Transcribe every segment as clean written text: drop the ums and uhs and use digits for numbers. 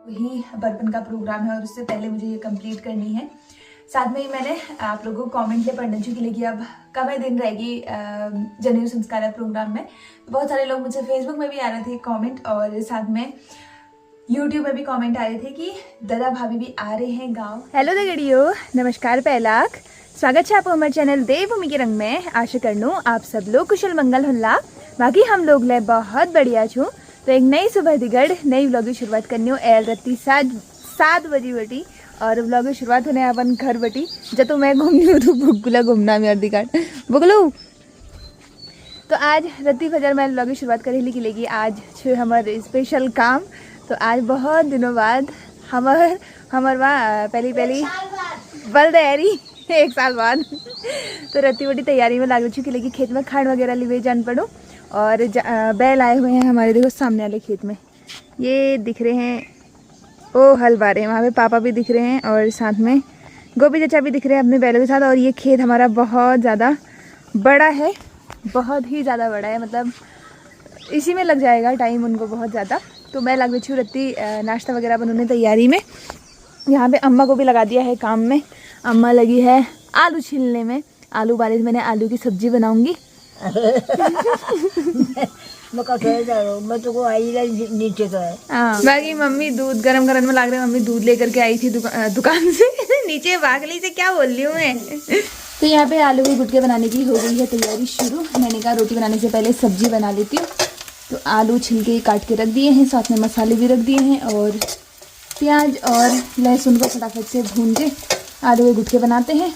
वही बर्पन का प्रोग्राम है और उससे पहले मुझे ये कंप्लीट करनी है। साथ में ही मैंने आप लोगों को कमेंट में पढ़ने के लिए कि अब कम ही दिन रहेगी जनेऊ संस्कार प्रोग्राम में। बहुत सारे लोग मुझे फेसबुक में भी आ रहे थे कमेंट, और साथ में यूट्यूब में भी कमेंट आ रहे थे कि दादा भाभी भी आ रहे हैं गाँव। हेलो दगड़ियो, नमस्कार पहलाक, स्वागत है आपको हमारे चैनल देवभूमि के रंग में। आशा करनू आप सब लोग कुशल मंगल हुल्ला। बाकी हम लोग ले बहुत बढ़िया छूँ। तो एक नई सुबह दिगड़ नई व्लॉग की शुरुआत करनी हो एल रत्ती 7 बजी बटी, और व्लॉग की शुरुआत होने अपन घर बटी जब तो मैं घूमनी हूँ तो बुगुला घूमना मेरे दिगाड़ बुगलू। तो आज रत्ती फजर मैं व्लॉग की शुरुआत करेली की लेगी। आज छे हमारे स्पेशल काम। तो आज बहुत दिनों बाद हमार वहाँ पहली बल तैयारी 1 साल बाद। तो रत्ती बटी तैयारी में लाग चुकी लेगी। खेत में खाड़ वगैरह ली हुई जान पड़ो, और बैल आए हुए हैं हमारे, देखो सामने वाले खेत में ये दिख रहे हैं। ओ हल बा रहे हैं, वहाँ पे पापा भी दिख रहे हैं और साथ में गोपी चचा भी दिख रहे हैं अपने बैलों के साथ। और ये खेत हमारा बहुत ज़्यादा बड़ा है, बहुत ही ज़्यादा बड़ा है, मतलब इसी में लग जाएगा टाइम उनको बहुत ज़्यादा। तो मैं लग रही रत्ती नाश्ता वगैरह बनाने तैयारी में। यहाँ पे अम्मा को भी लगा दिया है काम में। अम्मा लगी है आलू छीलने में। आलू उबाले थे मैंने, आलू की सब्जी बनाऊंगी। मैं तो आई नीचे तो है। बाकी मम्मी दूध गरम करने में लग रहे। मम्मी दूध लेकर के आई थी दुकान से नीचे भागली से क्या बोल रही हूँ मैं। तो यहाँ पे आलू के गुटके बनाने की हो गई है तैयारी शुरू। मैंने कहा रोटी बनाने से पहले सब्जी बना लेती हूँ। तो आलू छिलके काट के रख दिए हैं, साथ में मसाले भी रख दिए हैं, और प्याज और लहसुन को फटाफट से भून के आलू के गुटके बनाते हैं।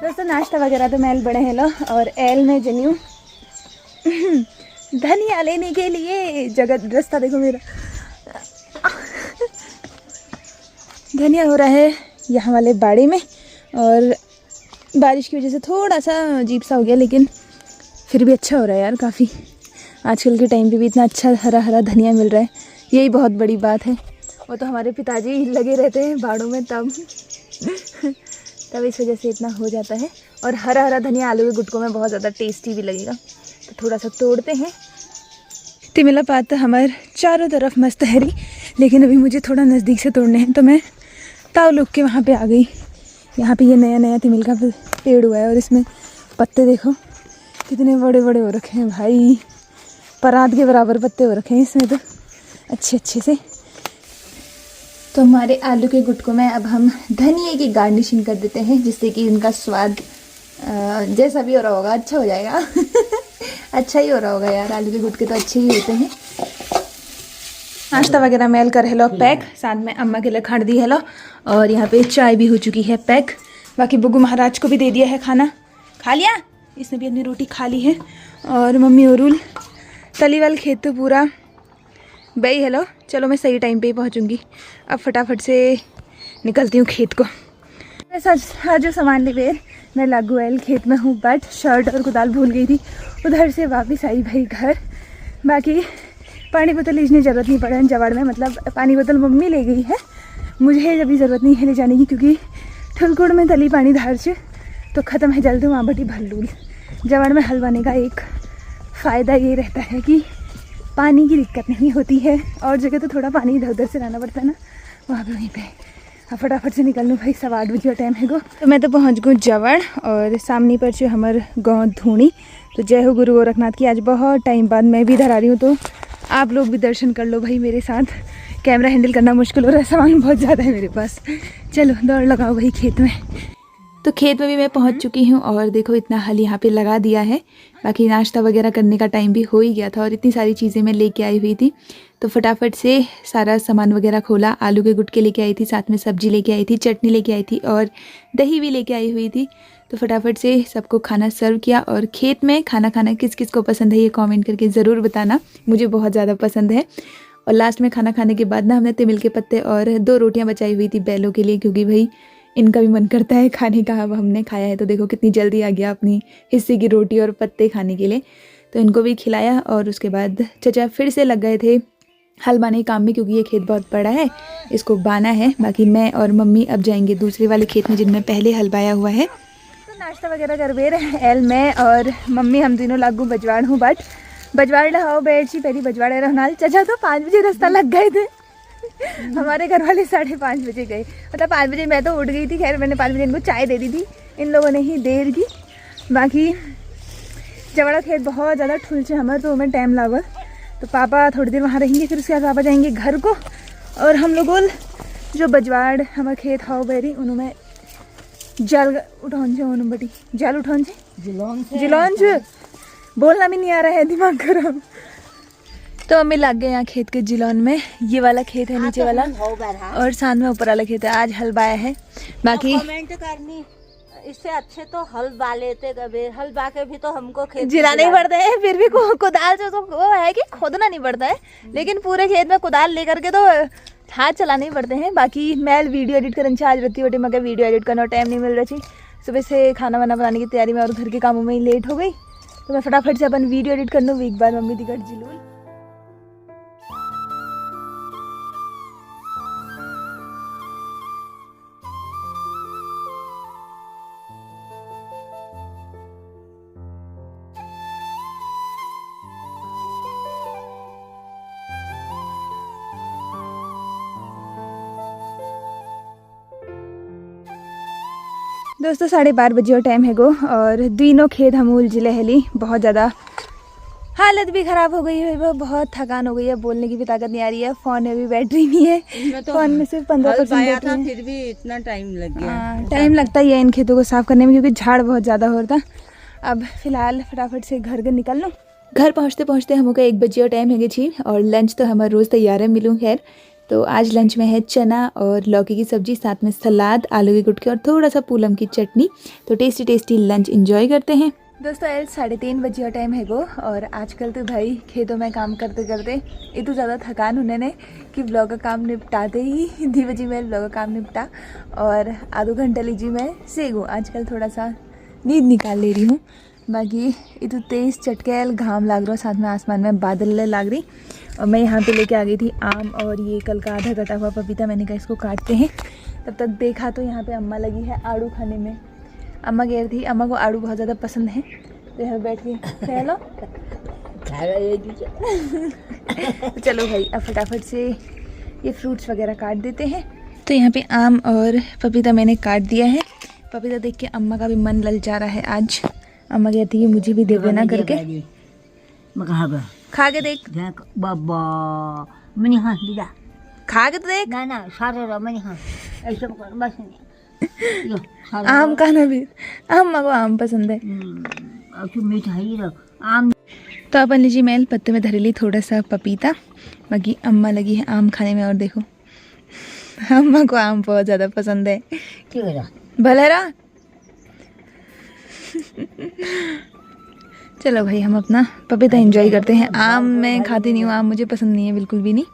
दोस्तों नाश्ता वगैरह तो मैं बड़े हैं लो, और एल में जनियो धनिया लेने के लिए जगह रास्ता देखो मेरा। धनिया हो रहा है यहाँ वाले बाड़ी में, और बारिश की वजह से थोड़ा सा अजीब सा हो गया, लेकिन फिर भी अच्छा हो रहा है यार काफ़ी। आजकल के टाइम पे भी इतना अच्छा हरा हरा धनिया मिल रहा है, यही बहुत बड़ी बात है। वो तो हमारे पिताजी लगे रहते हैं बाड़ों में, तब इस वजह से इतना हो जाता है। और हरा हरा धनिया आलू के गुटकों में बहुत ज़्यादा टेस्टी भी लगेगा। तो थोड़ा सा तोड़ते हैं। तिमिला पात हमारे चारों तरफ मस्त हरी, लेकिन अभी मुझे थोड़ा नज़दीक से तोड़ने हैं, तो मैं ताव लुक के वहाँ पे आ गई। यहाँ पे ये नया तिमिल का पेड़ हुआ है, और इसमें पत्ते देखो कितने बड़े बड़े हो रखे हैं भाई, परात के बराबर पत्ते हो रखे हैं इसमें तो अच्छे से। तो हमारे आलू के गुटकों में अब हम धनिया की गार्निशिंग कर देते हैं, जिससे कि इनका स्वाद जैसा भी हो रहा होगा अच्छा हो जाएगा। अच्छा ही हो रहा होगा यार, आलू के गुटके तो अच्छे ही होते हैं। नाश्ता वगैरह मेल कर हेलो पैक, साथ में अम्मा के लिए खाड़ दी हेलो, और यहाँ पे चाय भी हो चुकी है पैक। बाकी बुग्गू महाराज को भी दे दिया है खाना, खा लिया, इसने भी अपनी रोटी खा ली है। और मम्मी और तलीवाल खेत तो पूरा भाई हेलो। चलो मैं सही टाइम पे ही पहुँचूँगी। अब फटाफट से निकलती हूँ खेत को। मैं जो सामान ले मैं लागू एल खेत में हूँ, बट शर्ट और कुदाल भूल गई थी, उधर से वापस आई भाई घर। बाकी पानी बोतल लीजने ज़रूरत नहीं पड़ा जवाड़ में, मतलब पानी बोतल मम्मी ले गई है, मुझे अभी ज़रूरत नहीं है ले जाने की, क्योंकि ठुलकुड़ में तली पानी धार से तो ख़त्म है जल्द वहाँ बटी भल्लूल। जवाड़ में हलवाने का एक फ़ायदा ये रहता है कि पानी की दिक्कत नहीं होती है, और जगह तो थोड़ा पानी इधर उधर से लाना पड़ता है ना, वहाँ पे वहीं पे। अब फटाफट से निकल लूँ भाई, 8:15 बजे का टाइम है गो। तो मैं तो पहुँच गई जवाड़, और सामने पर जो हमारे गाँव धूणी। तो जय हो गुरु गोरखनाथ की। आज बहुत टाइम बाद मैं भी इधर आ रही हूँ, तो आप लोग भी दर्शन कर लो भाई मेरे साथ। कैमरा हैंडल करना मुश्किल हो रहा है, सामान बहुत ज़्यादा है मेरे पास। चलो दौड़ लगाओ भाई खेत में। तो खेत में भी मैं पहुंच चुकी हूं, और देखो इतना हल यहाँ पे लगा दिया है। बाकी नाश्ता वगैरह करने का टाइम भी हो ही गया था, और इतनी सारी चीज़ें मैं लेके आई हुई थी। तो फटाफट से सारा सामान वगैरह खोला। आलू के गुटके लेके आई थी, साथ में सब्जी लेके आई थी, चटनी लेके आई थी, और दही भी लेके आई हुई थी। तो फटाफट से सबको खाना सर्व किया। और खेत में खाना खाना किस किस को पसंद है ये कमेंट करके ज़रूर बताना, मुझे बहुत ज़्यादा पसंद है। और लास्ट में खाना खाने के बाद ना हमने तिमिल के पत्ते और 2 रोटियां बचाई हुई थी बैलों के लिए, क्योंकि भाई इनका भी मन करता है खाने का। अब हमने खाया है तो देखो कितनी जल्दी आ गया अपनी हिस्से की रोटी और पत्ते खाने के लिए। तो इनको भी खिलाया, और उसके बाद चचा फिर से लग गए थे हल बाने के काम में, क्योंकि ये खेत बहुत बड़ा है, इसको बाना है। बाकी मैं और मम्मी अब जाएंगे दूसरे वाले खेत में जिनमें पहले हल बाया हुआ है। तो नाश्ता वगैरह कर बे रहे एल मैं और मम्मी, हम तीनों लागू बजवाड़ हूँ। बट बजवाड़ लहाओ बैठ सी पहली बजवाड़ रहनाल चचा तो 5 बजे रास्ता लग गए थे। हमारे घर वाले 5:30 बजे गए, मतलब 5 बजे मैं तो उठ गई थी। खैर मैंने 5 बजे इनको चाय दे दी थी, इन लोगों ने ही देर की। बाकी जवाड़ा खेत बहुत ज़्यादा ठुल से हमारे, तो हमें टाइम लागल। तो पापा थोड़ी देर वहाँ रहेंगे, फिर उसके बाद पापा जाएंगे घर को। और हम लोग जो बजवाड़ हमारे खेत हाउ बैरी उन्होंने जल उठान से उन बटी जल उठान से जिलौन से बोलना भी नहीं आ रहा है, दिमाग खराब। तो हमें लग गए यहाँ खेत के जिलौन में। ये वाला खेत है नीचे वाला, और साथ में ऊपर वाला खेत है। आज हल बाया है। बाकी कमेंट करनी, इससे अच्छे तो हल बा लेते, कभी हल बा के भी तो हमको खेत जिलाना ही पड़ता है। फिर भी कुदाल से तो वो है कि खोदना नहीं पड़ता है, लेकिन पूरे खेत में कुदाल लेकर के तो हाथ चलाने ही पड़ते हैं। बाकी मैं वीडियो एडिट करने से आज रत्ती बटी मगर वीडियो एडिट करना टाइम नहीं मिल रहा थी। सुबह से खाना वाना बनाने की तैयारी में और घर के कामों में ही लेट हो गई, तो मैं फटाफट से अपन वीडियो एडिट कर लूँ। एक बार मम्मी दिखट जिलूल दोस्तों 12:30 बजे और टाइम है गो, और तीनों खेत हमूल जिले हेली। बहुत ज़्यादा हालत भी ख़राब हो गई है, वो बहुत थकान हो गई है, बोलने की भी ताकत नहीं आ रही है। फ़ोन में भी बैटरी नहीं है, तो फ़ोन में सिर्फ 15% बैटरी है। फिर भी इतना टाइम लग गया। टाइम लगता ही है इन खेतों को साफ़ करने में, क्योंकि झाड़ बहुत ज़्यादा हो रहा था। अब फिलहाल फटाफट से घर के निकल लो। घर पहुँचते पहुँचते हम 1 बजे और टाइम है छी, और लंच तो हमारा रोज़ तैयार है मिलूँ। खैर तो आज लंच में है चना और लौकी की सब्जी, साथ में सलाद, आलू के गुटके और थोड़ा सा पूलम की चटनी। तो टेस्टी टेस्टी लंच एंजॉय करते हैं। दोस्तों 3:30 बजे और टाइम है गो, और आजकल तो भाई खेतों में काम करते करते इतना ज़्यादा थकान होने ने कि ब्लॉग का काम निपटाते ही 2 बजे मैं ब्लॉग का काम निपटा, और आधो घंटा लीजिए मैं सेगो। आजकल थोड़ा सा नींद निकाल ले रही हूँ। बाकी इतना तेज़ चटकेल घाम लाग रहा, साथ में आसमान में बादल लाग रही। और मैं यहाँ पे लेके आ गई थी आम, और ये कल का आधा कटा हुआ पपीता। मैंने कहा इसको काटते हैं। तब तक देखा तो यहाँ पे अम्मा लगी है आड़ू खाने में। अम्मा कह रही थी, अम्मा को आड़ू बहुत ज़्यादा पसंद है, तो यहाँ बैठ के खा लो। चलो भाई अब फटाफट से ये फ्रूट्स वगैरह काट देते हैं। तो यहाँ पे आम और पपीता मैंने काट दिया है। पपीता देख के अम्मा का भी मन ललचा रहा है आज। अम्मा कहती है मुझे भी दे देना करके। खा के देख बाबा मनी, हाँ दीदा खा के तो देख। ना सारे मनी, हाँ ऐसे बस आम खाना भी, अम्मा को आम पसंद है। मिठाई आम। तो अपन लीजिए मैल पत्ते में धरेली थोड़ा सा पपीता। बाकी अम्मा लगी है आम खाने में, और देखो अम्मा को आम बहुत ज़्यादा पसंद है। क्यों भले रहा। चलो भाई हम अपना पपीता एंजॉय करते हैं। आम मैं खाती नहीं हूँ, आम मुझे पसंद नहीं है बिल्कुल भी नहीं।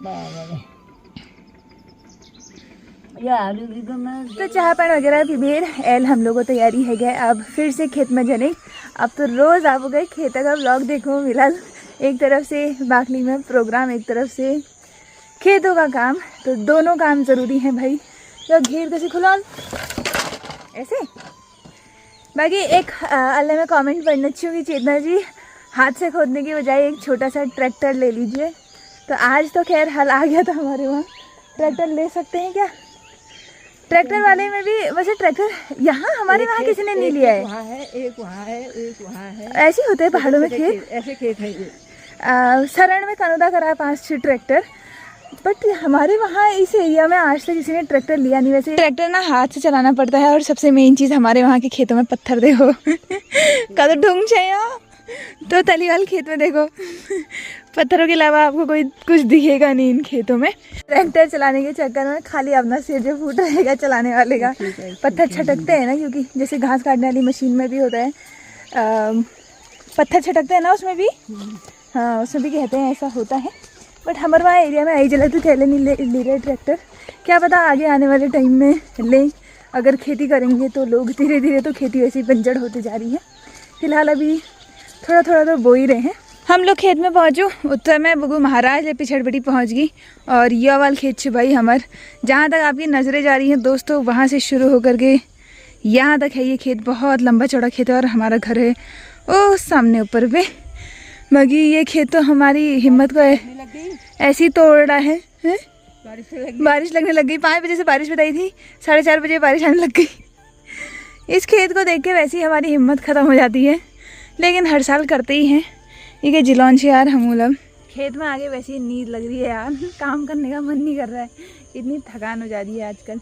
तो चाह पान वगैरह भी बेर एल हम लोगों को तैयारी है गए अब फिर से खेत में जाने। अब तो रोज़ आप गए खेत का व्लॉग देखो मिला। एक तरफ से बाखली में प्रोग्राम, एक तरफ से खेतों का काम, तो दोनों काम ज़रूरी हैं भाई। तो घेर कैसे खुला ऐसे। बाकी एक अल्लाह में कमेंट पढ़ना चाहिए, चेतना जी हाथ से खोदने की बजाय एक छोटा सा ट्रैक्टर ले लीजिए। तो आज तो खैर हल आ गया था हमारे वहाँ, ट्रैक्टर ले सकते हैं क्या? ट्रैक्टर वाले में भी वैसे ट्रैक्टर यहाँ हमारे वहाँ किसी ने नहीं लिया है। वहाँ है एक, वहाँ है एक, वहाँ है। ऐसे ही होते हैं पहाड़ों में खेत, ऐसे खेत है ये। शरण में कनौदा करा 5-6 ट्रैक्टर, बट हमारे वहाँ इस एरिया में आज तक किसी ने ट्रैक्टर लिया नहीं। वैसे ट्रैक्टर ना हाथ से चलाना पड़ता है, और सबसे मेन चीज़ हमारे वहाँ के खेतों में पत्थर देखो कद ढूंढ चाहिए। तो तलीवाल खेत में देखो पत्थरों के अलावा आपको कोई कुछ दिखेगा नहीं इन खेतों में। ट्रैक्टर चलाने के चक्कर में खाली अपना सिर जो फूट रहेगा चलाने वाले का। पत्थर छटकते हैं ना, क्योंकि जैसे घास काटने वाली मशीन में भी होता है पत्थर छटकते हैं ना उसमें भी, हाँ उसमें भी कहते हैं ऐसा होता है। बट हमारे वहाँ एरिया में आई जला तो थैले नहीं ले रहे ट्रैक्टर। क्या पता आगे आने वाले टाइम में लें। अगर खेती करेंगे तो लोग धीरे धीरे तो खेती वैसे ही बंजर होती जा रही है। फिलहाल अभी थोड़ा थोड़ा तो बो ही रहे हैं। हम लोग खेत में पहुँचो उत्तर में बगू महाराज ले पिछड़ बड़ी पहुँच गई। और यह वाल खेत छे भाई हमार, जहाँ तक आपकी नज़रें जा रही हैं दोस्तों वहाँ से शुरू होकर के यहाँ तक है ये खेत। बहुत लंबा चौड़ा खेत है और हमारा घर है ओ सामने ऊपर पे। बाकी ये खेत तो हमारी हिम्मत को ऐसी तोड़ रहा है। बारिश लगने लग गई। 5 बजे से बारिश बताई थी, 4:30 बजे बारिश आने लग गई। इस खेत को देख के वैसे ही हमारी हिम्मत ख़त्म हो जाती है, लेकिन हर साल करते ही हैं। ये कि जिलौन से यार हम लोग खेत में आगे वैसे ही नींद लग रही है यार, काम करने का मन नहीं कर रहा है, इतनी थकान हो जाती है आजकल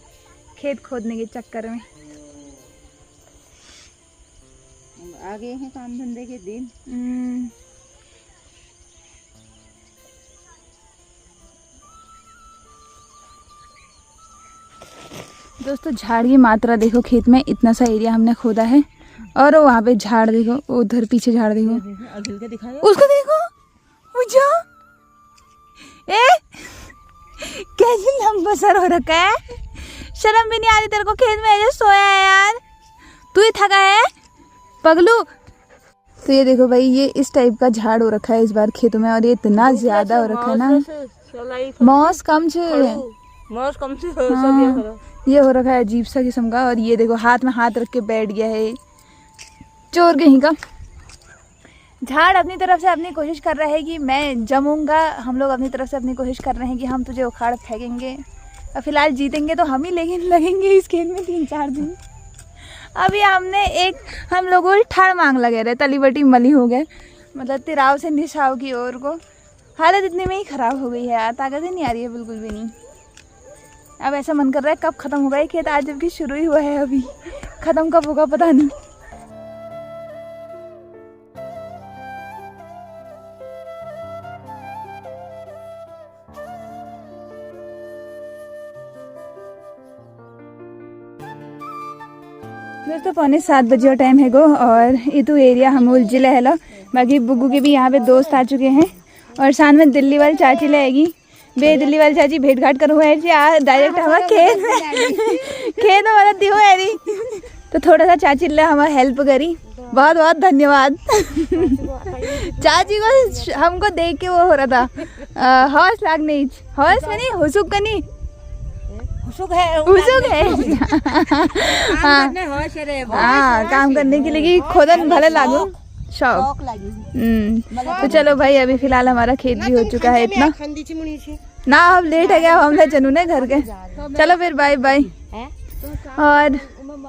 खेत खोदने के चक्कर में। आगे हैं काम धंधे के दिन। दोस्तों झाड़ की मात्रा देखो खेत में, इतना सा एरिया हमने खोदा है और वहाँ पे झाड़ देखो, उधर पीछे झाड़ देखो, उसको देखो मुझे कैसी लंबा सर हो रखा है। शर्म भी नहीं आ रही तेरे को? खेत में ऐसे सोया है यार, तू ही थका है पगलू। तो ये देखो भाई, ये इस टाइप का झाड़ हो रखा है इस बार खेतों में, और ये इतना ज्यादा हो रखा है ना, मौस कम से ये हो रखा है अजीब सा किस्म का। और ये देखो हाथ में हाथ रख के बैठ गया है चोर कहीं का। झाड़ अपनी तरफ से अपनी कोशिश कर रहा है कि मैं जमूंगा, हम लोग अपनी तरफ से अपनी कोशिश कर रहे हैं कि हम तुझे उखाड़ फेंकेंगे और फिलहाल जीतेंगे तो हम ही, लेकिन लगेंगे इस खेत में 3-4 दिन। अभी हम लोगों ठाड़ मांग लगे रहे, तली बटी मली हो गए, मतलब तिराव से निशाव की ओर को। हालत इतने में ही ख़राब हो गई है यार, ताकत ही नहीं आ रही है बिल्कुल भी नहीं। अब ऐसा मन कर रहा है कब ख़त्म होगा ये खेत, आज जबकि शुरू ही हुआ है, अभी ख़त्म कब होगा पता नहीं। दोस्तों 6:45 बजे का टाइम है गो, और ये तो एरिया हमूल जिले है लो। बाकी बुग्गू के भी यहाँ पे दोस्त आ चुके हैं, और साथ में दिल्ली वाली चाची लेगी बे, दिल्ली वाली चाची भेंट घाट करो है यार डायरेक्ट हमारे खेत में मदद दी हो यारी। तो थोड़ा सा चाची ले हमारा हेल्प करी, बहुत बहुत धन्यवाद। चाची को हमको देख के वो हो रहा था हौस लागने, हौस में नहीं हुसुक करनी, हुसुक है हाँ काम करने के लिए खोदन भले लागू शौक। तो चलो भाई अभी फिलहाल हमारा खेत भी हो चुका है इतना ना, अब लेट है गया हम चनू ने घर के। चलो फिर बाय बाय। और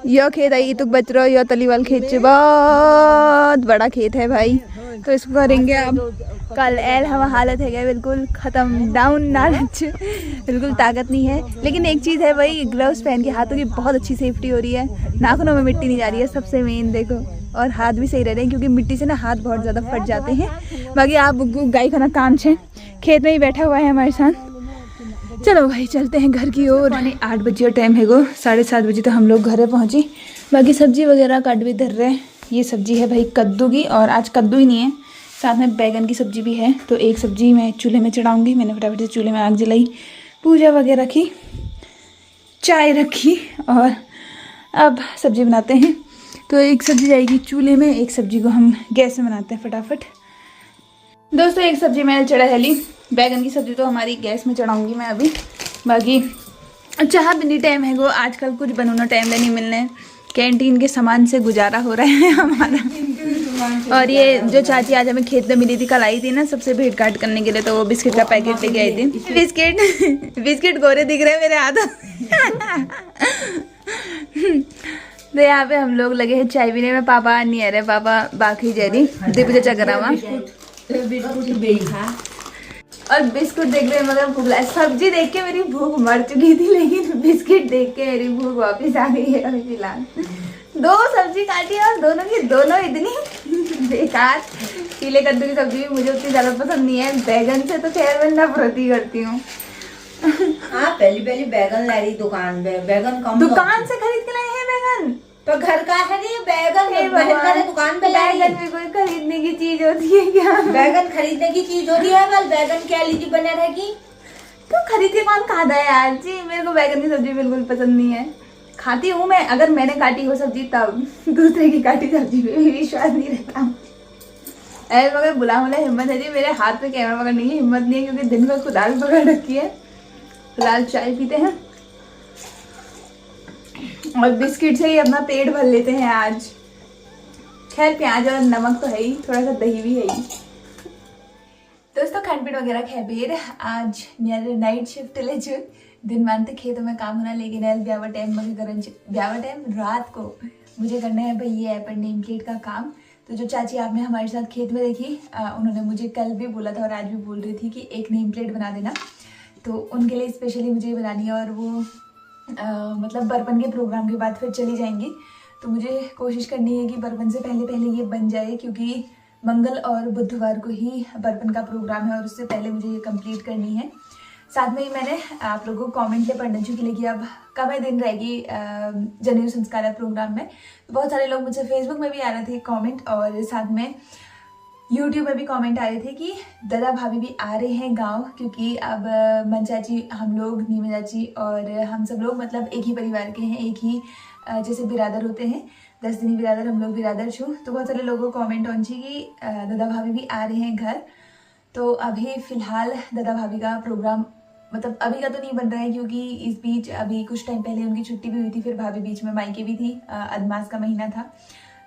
यो खेत है तुक बच रहा, यो तलीवाल खेत से बहुत बड़ा खेत है भाई, तो इसको करेंगे अब कल। एल हवा हालत है गया बिल्कुल ख़त्म, डाउन नालच, बिल्कुल ताकत नहीं है। लेकिन एक चीज़ है भाई, ग्लव्स पहन के हाथों की बहुत अच्छी सेफ्टी हो रही है, नाखूनों में मिट्टी नहीं जा रही है, सबसे मेन देखो, और हाथ भी सही रह रहे हैं क्योंकि मिट्टी से ना हाथ बहुत ज़्यादा फट जाते हैं। बाकी आप गाय खाना काम छे खेत में ही बैठा हुआ है हमारे साथ। चलो भाई चलते हैं घर की ओर। 8 बजे टाइम है गो, 7:30 बजे तो हम लोग घर पहुँची। बाकी सब्जी वगैरह काट भी धर रहे हैं। ये सब्जी है भाई कद्दू की, और आज कद्दू ही नहीं है, साथ में बैगन की सब्जी भी है। तो एक सब्जी मैं चूल्हे में चढ़ाऊँगी, मैंने फटाफट से चूल्हे में आग जलाई, पूजा वगैरह की, चाय रखी, और अब सब्जी बनाते हैं। तो एक सब्जी जाएगी चूल्हे में, एक सब्जी को हम गैस में बनाते हैं फटाफट। दोस्तों एक सब्जी मैंने चढ़ा है ली, बैगन की सब्जी तो हमारी गैस में चढ़ाऊंगी मैं अभी। बाकी चाह बिनी टाइम है वो, आजकल कुछ बनूना टाइम नहीं मिलने, कैंटीन के सामान से गुजारा हो रहा है हमारा। और ये जो चाची आज हमें खेत में मिली थी, कल आई थी ना सबसे भेंट घाट करने के लिए, तो वो बिस्किट का पैकेट लेके आई थी। बिस्किट गोरे दिख रहे हैं मेरे हाथों। तो यहाँ पे हम लोग लगे हैं चाय पीने में, पापा नहीं आ रहे, पापा बाकी जरी दीप चकरा हुआ और बिस्कुट देख रहे, मगर भूख लगा। सब्जी देख के मेरी भूख मर चुकी थी, लेकिन बिस्किट देख के मेरी भूख वापस आ गई है अभी फिलहाल। 2 सब्जी काटी और दोनों की दोनों इतनी बेकार। पीले कद्दू की सब्जी भी मुझे उतनी ज्यादा पसंद नहीं है, बैगन से तो खैर मैं नफरती करती हूँ। हाँ पहली बैगन ला रही दुकान पे, बैगन कम दुकान से खरीद के लाए हैं बैगन, तो घर का है नहीं बैगन, दुकान पे बैगन भी कोई खरीदने की चीज होती है क्या? बैगन खरीदने की चीज होती है, बस बैगन क्या लीजिए बने रहेगी। तो खरीद के कौन खाता है यार जी, मेरे को बैगन की सब्जी बिल्कुल पसंद नहीं है। खाती हूँ मैं, अगर मैंने काटी हो सब्जी तब, दूसरे की काटी सब्जी पे भी विश्वास नहीं रहता। मगर बुला मुला हिम्मत है जी, मेरे हाथ में कैमरा पकड़ने की हिम्मत नहीं है क्योंकि दिन में खुदाल पकड़ रखी है। फिलहाल चाय पीते हैं और बिस्किट से ही अपना पेट भर लेते हैं आज। खैर प्याज और नमक तो है ही, थोड़ा सा दही भी है ही। दोस्तों खानपीन वगैरह खैबेर आज मेरे नाइट शिफ्ट ले जो दिन मानते खेतों में काम होना, लेकिन ब्यावर टाइम ब्यावर टाइम रात को मुझे करना है भाई ये पर नेम प्लेट का काम। तो जो चाची आपने हमारे साथ खेत में देखी, उन्होंने मुझे कल भी बोला था और आज भी बोल रही थी कि एक नेम प्लेट बना देना, तो उनके लिए स्पेशली मुझे ये बनानी है। और वो मतलब बर्पन के प्रोग्राम के बाद फिर चली जाएंगी, तो मुझे कोशिश करनी है कि बर्पन से पहले पहले ये बन जाए, क्योंकि मंगल और बुधवार को ही बर्पन का प्रोग्राम है और उससे पहले मुझे ये कंप्लीट करनी है। साथ में ही मैंने आप लोगों को कमेंट में पढ़ने चुकी कि अब कब दिन रहेगी जनेऊ संस्कार प्रोग्राम में। बहुत सारे लोग मुझे फेसबुक में भी आ रहे थे कमेंट, और साथ में यूट्यूब में भी कमेंट आ रहे थे कि दादा भाभी भी आ रहे हैं गांव, क्योंकि अब मन चाची, हम लोग, नीमा चाची और हम सब लोग मतलब एक ही परिवार के हैं, एक ही जैसे बिरादर होते हैं, 10 दिन बिरादर, हम लोग बिरादर छू। तो बहुत सारे लोगों को कमेंट ऑन छी कि दादा भाभी भी आ रहे हैं घर। तो अभी फ़िलहाल दादा भाभी का प्रोग्राम मतलब अभी का तो नहीं बन रहा है, क्योंकि इस बीच अभी कुछ टाइम पहले उनकी छुट्टी भी हुई थी, फिर भाभी बीच में मायके भी थी, अदमास का महीना था,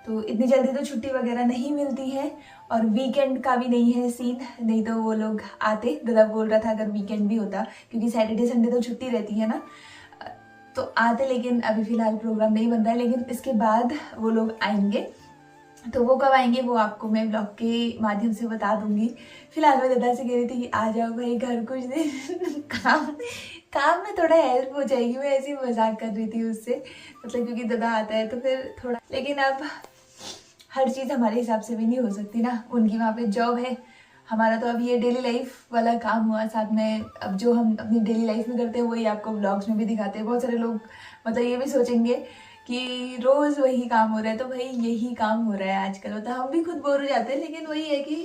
तो इतनी जल्दी तो छुट्टी वगैरह नहीं मिलती है। और वीकेंड का भी नहीं है सीन, नहीं तो वो लोग आते। दादा बोल रहा था अगर वीकेंड भी होता, क्योंकि सैटरडे संडे तो छुट्टी रहती है ना, तो आते, लेकिन अभी फ़िलहाल प्रोग्राम नहीं बन रहा है। लेकिन इसके बाद वो लोग आएंगे, तो वो कब आएंगे वो आपको मैं ब्लॉग के माध्यम से बता दूंगी। फिलहाल मैं दादा से कह रही थी कि आ जाओ भाई घर कुछ दिन काम में थोड़ा हेल्प हो जाएगी। मैं ऐसे ही मजाक कर रही थी उससे, मतलब क्योंकि दादा आता है तो फिर थोड़ा, लेकिन अब हर चीज़ हमारे हिसाब से भी नहीं हो सकती ना, उनकी वहाँ पे जॉब है, हमारा तो अब ये डेली लाइफ वाला काम हुआ। साथ में अब जो हम अपनी डेली लाइफ में करते हैं वही आपको ब्लॉग्स में भी दिखाते हैं। बहुत सारे लोग मतलब ये भी सोचेंगे कि रोज़ वही काम हो रहा है, तो भाई यही काम हो रहा है आजकल, मतलब हम भी खुद बोर हो जाते हैं, लेकिन वही है कि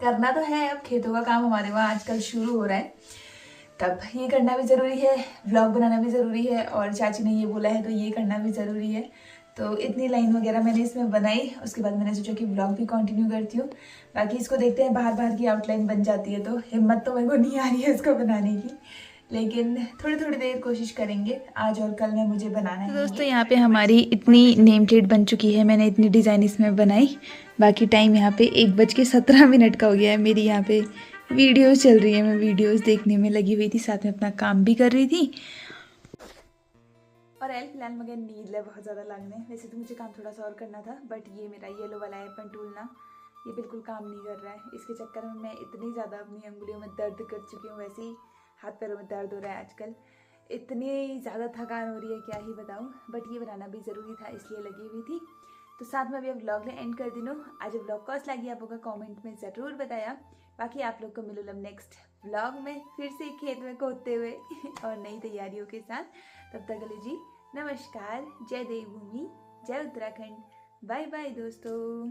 करना तो है। अब खेतों का काम हमारे वहाँ आजकल शुरू हो रहा है, तब ये करना भी ज़रूरी है, व्लॉग बनाना भी ज़रूरी है, और चाची ने ये बोला है तो ये करना भी ज़रूरी है। तो इतनी लाइन वगैरह मैंने इसमें बनाई, उसके बाद मैंने सोचा कि व्लॉग भी कंटिन्यू करती हूँ। बाकी इसको देखते हैं, बाहर बाहर की आउटलाइन बन जाती है तो हिम्मत तो मेरे को नहीं आ रही है इसको बनाने की, लेकिन थोड़ी थोड़ी देर कोशिश करेंगे, आज और कल में मुझे बनाना है। तो दोस्तों यहाँ पे हमारी इतनी नेम प्लेट बन चुकी है, मैंने इतनी डिज़ाइन इसमें बनाई। बाकी टाइम यहाँ पे 1:17 का हो गया है। मेरी यहाँ पे वीडियोस चल रही है, मैं वीडियोस देखने में लगी हुई थी, साथ में अपना काम भी कर रही थी। और फिलहाल मुझे नींद है बहुत ज़्यादा लगने। वैसे तो मुझे काम थोड़ा सा और करना था, बट ये मेरा येलो वाला है पेन टूल ना, ये बिल्कुल काम नहीं कर रहा है। इसके चक्कर में मैं इतनी ज़्यादा अपनी अंगुलियों में दर्द कर चुकी हूँ, वैसे ही हाथ पैरों में दर्द हो रहा है आजकल, इतनी ज़्यादा थकान हो रही है क्या ही बताऊँ। बट ये बनाना भी ज़रूरी था, इसलिए लगी हुई थी। तो साथ में अभी अब व्लॉग ने एंड कर दिनों। आज व्लॉग कैसा लगी आप लोगों का कमेंट में ज़रूर बताया। बाकी आप लोग को मिलूँ नेक्स्ट व्लॉग में फिर से खेत में खोदते हुए और नई तैयारियों के साथ। तब तक के लिए जी नमस्कार, जय देवभूमि, जय उत्तराखंड, बाय बाय दोस्तों।